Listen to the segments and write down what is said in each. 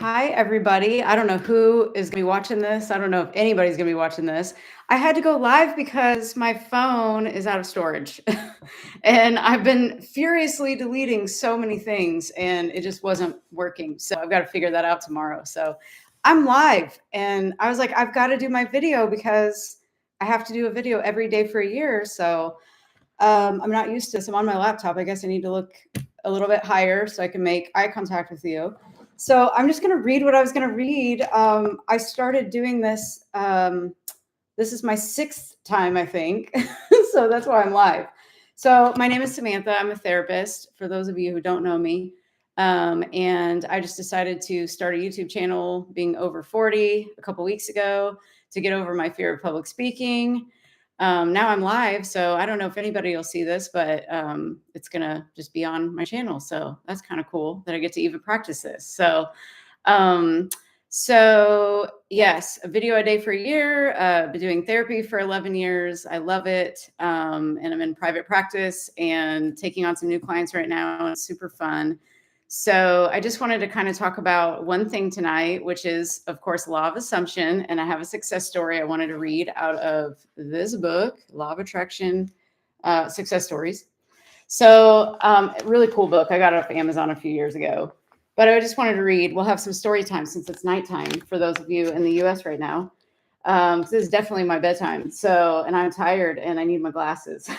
Hi, everybody. I don't know who is going to be watching this. I don't know if anybody's going to be watching this. I had to go live because my phone is out of storage. And I've been furiously deleting so many things and it just wasn't working. So I've got to figure that out tomorrow. So I'm live and I was like, I've got to do my video because I have to do a video every day for a year. So I'm not used to this. I'm on my laptop. I guess I need to look a little bit higher so I can make eye contact with you. So I'm just going to read what I was going to read. I started doing this. This is my sixth time, I think. So that's why I'm live. So my name is Samantha. I'm a therapist, for those of you who don't know me. And I just decided to start a YouTube channel being over 40 a couple weeks ago to get over my fear of public speaking. Now I'm live, so I don't know if anybody will see this, but it's going to just be on my channel. So that's kind of cool that I get to even practice this. Um, so yes, a video a day for a year, been doing therapy for 11 years. I love it. And I'm in private practice and taking on some new clients right now. And it's super fun. So I just wanted to kind of talk about one thing tonight, which is, of course, law of assumption. And I have a success story I wanted to read out of this book, Law of Attraction, Success Stories. So really cool book. I got it off Amazon a few years ago. But I just wanted to read. We'll have some story time since it's nighttime for those of you in the US right now. This is definitely my bedtime. So, and I'm tired and I need my glasses.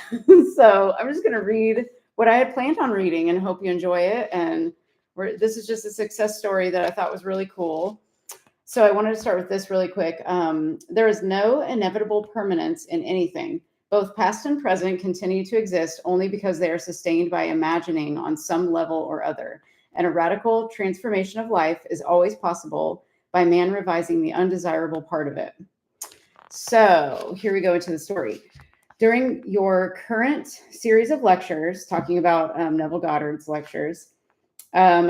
So I'm just going to read what I had planned on reading and hope you enjoy it. And this is just a success story that I thought was really cool. So I wanted to start with this really quick. There is no inevitable permanence in anything. Both past and present continue to exist only because they are sustained by imagining on some level or other. And a radical transformation of life is always possible by man revising the undesirable part of it. So here we go into the story. During your current series of lectures, talking about Neville Goddard's lectures,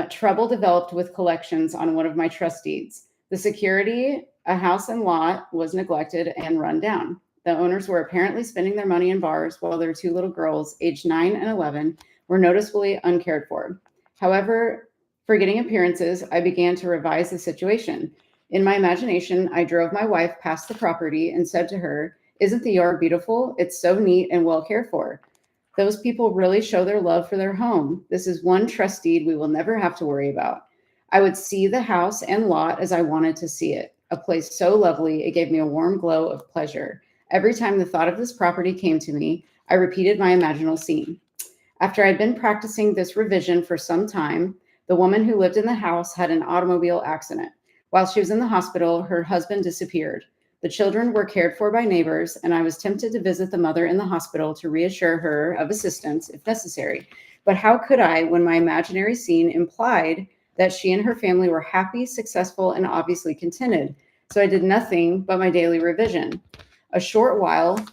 trouble developed with collections on one of my trust deeds. The security, a house and lot, was neglected and run down. The owners were apparently spending their money in bars while their two little girls, aged 9 and 11, were noticeably uncared for. However, forgetting appearances, I began to revise the situation. In my imagination, I drove my wife past the property and said to her, "Isn't the yard beautiful? It's so neat and well cared for. Those people really show their love for their home. This is one trust deed we will never have to worry about." I would see the house and lot as I wanted to see it, a place so lovely it gave me a warm glow of pleasure. Every time the thought of this property came to me, I repeated my imaginal scene. After I'd been practicing this revision for some time, the woman who lived in the house had an automobile accident. While she was in the hospital, her husband disappeared. The children were cared for by neighbors, and I was tempted to visit the mother in the hospital to reassure her of assistance if necessary. But how could I when my imaginary scene implied that she and her family were happy, successful, and obviously contented? So I did nothing but my daily revision. A short while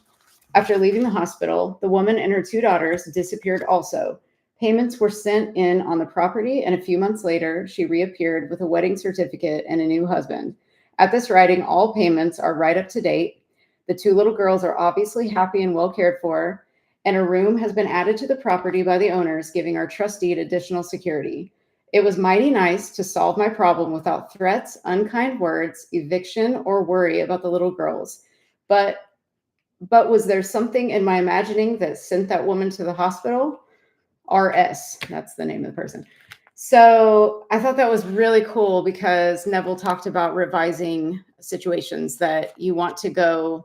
after leaving the hospital, the woman and her two daughters disappeared also. Payments were sent in on the property, and a few months later, she reappeared with a wedding certificate and a new husband. At this writing, all payments are right up to date. The two little girls are obviously happy and well cared for, and a room has been added to the property by the owners, giving our trust deed additional security. It was mighty nice to solve my problem without threats, unkind words, eviction, or worry about the little girls. But was there something in my imagining that sent that woman to the hospital? RS, that's the name of the person. So I thought that was really cool because Neville talked about revising situations that you want to go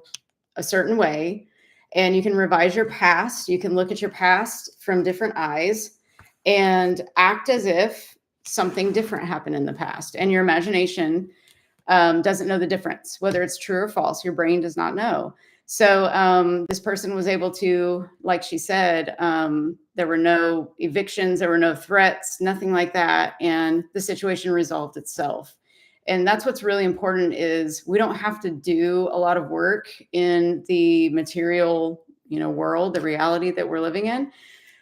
a certain way, and you can revise your past. You can look at your past from different eyes and act as if something different happened in the past. And your imagination doesn't know the difference, whether it's true or false. Your brain does not know. So this person was able to, like she said, there were no evictions, there were no threats, nothing like that. And the situation resolved itself. And that's what's really important is we don't have to do a lot of work in the material, world, the reality that we're living in.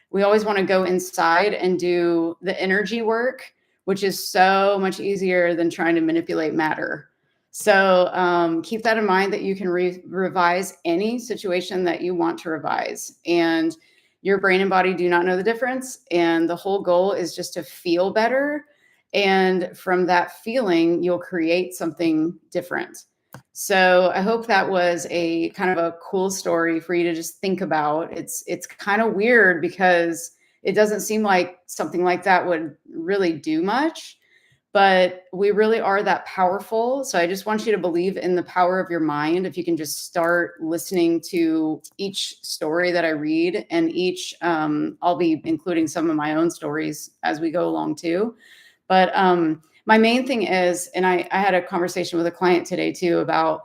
We always want to go inside and do the energy work, which is so much easier than trying to manipulate matter. So keep that in mind that you can revise any situation that you want to revise. And your brain and body do not know the difference. And the whole goal is just to feel better And from that feeling, you'll create something different. So I hope that was a kind of a cool story for you to just think about. It's kind of weird because it doesn't seem like something like that would really do much, but we really are that powerful. So I just want you to believe in the power of your mind. If you can just start listening to each story that I read, and each, I'll be including some of my own stories as we go along too. But my main thing is, and I had a conversation with a client today too about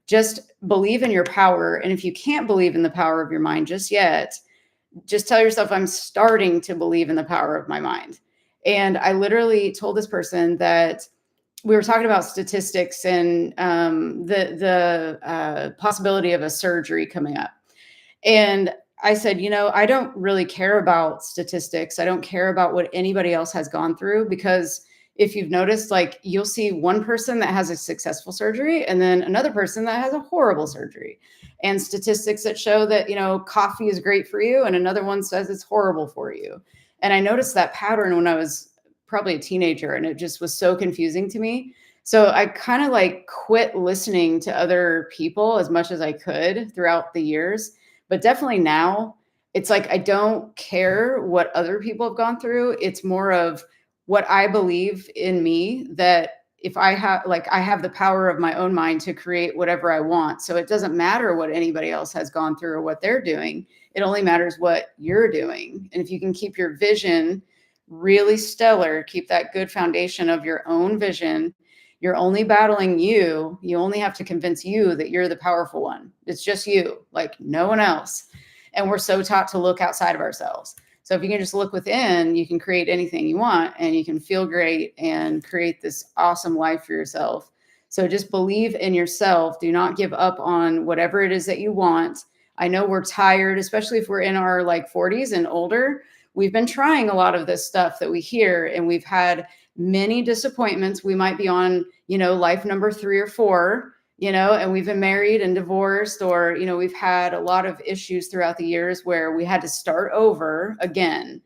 just believe in your power. And if you can't believe in the power of your mind just yet, just tell yourself, I'm starting to believe in the power of my mind. And I literally told this person that we were talking about statistics and the possibility of a surgery coming up. And I said, I don't really care about statistics. I don't care about what anybody else has gone through, because if you've noticed, like, you'll see one person that has a successful surgery and then another person that has a horrible surgery, and statistics that show that, coffee is great for you and another one says it's horrible for you. And I noticed that pattern when I was probably a teenager, and it just was so confusing to me. So I kind of like quit listening to other people as much as I could throughout the years. But definitely now, it's like I don't care what other people have gone through. It's more of what I believe in me, that if I have the power of my own mind to create whatever I want. So it doesn't matter what anybody else has gone through or what they're doing. It only matters what you're doing. And if you can keep your vision really stellar, keep that good foundation of your own vision, you're only battling you. You only have to convince you that you're the powerful one. It's just you, like no one else. And we're so taught to look outside of ourselves. So if you can just look within, you can create anything you want, and you can feel great and create this awesome life for yourself. So just believe in yourself. Do not give up on whatever it is that you want. I know we're tired, especially if we're in our like 40s and older. We've been trying a lot of this stuff that we hear, and we've had many disappointments. We might be on, life number 3 or 4, and we've been married and divorced, or, we've had a lot of issues throughout the years where we had to start over again.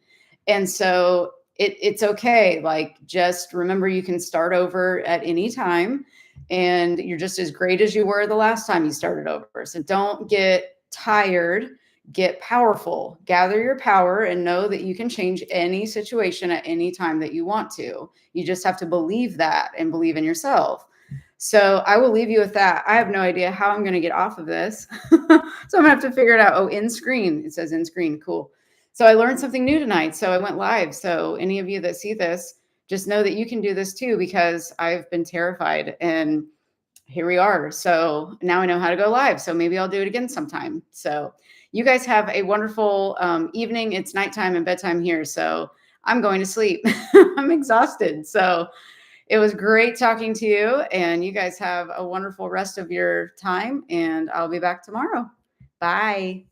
And so it's okay. Like, just remember, you can start over at any time, and you're just as great as you were the last time you started over. So don't get tired. Get powerful, gather your power, and know that you can change any situation at any time that you want to. You just have to believe that and believe in yourself. So I will leave you with that. I have no idea how I'm going to get off of this. So I'm going to have to figure it out. Oh, in screen. It says in screen. Cool. So I learned something new tonight. So I went live. So any of you that see this, just know that you can do this too, because I've been terrified, and here we are. So now I know how to go live. So maybe I'll do it again sometime. So you guys have a wonderful evening. It's nighttime and bedtime here. So I'm going to sleep. I'm exhausted. So it was great talking to you, and you guys have a wonderful rest of your time, and I'll be back tomorrow. Bye.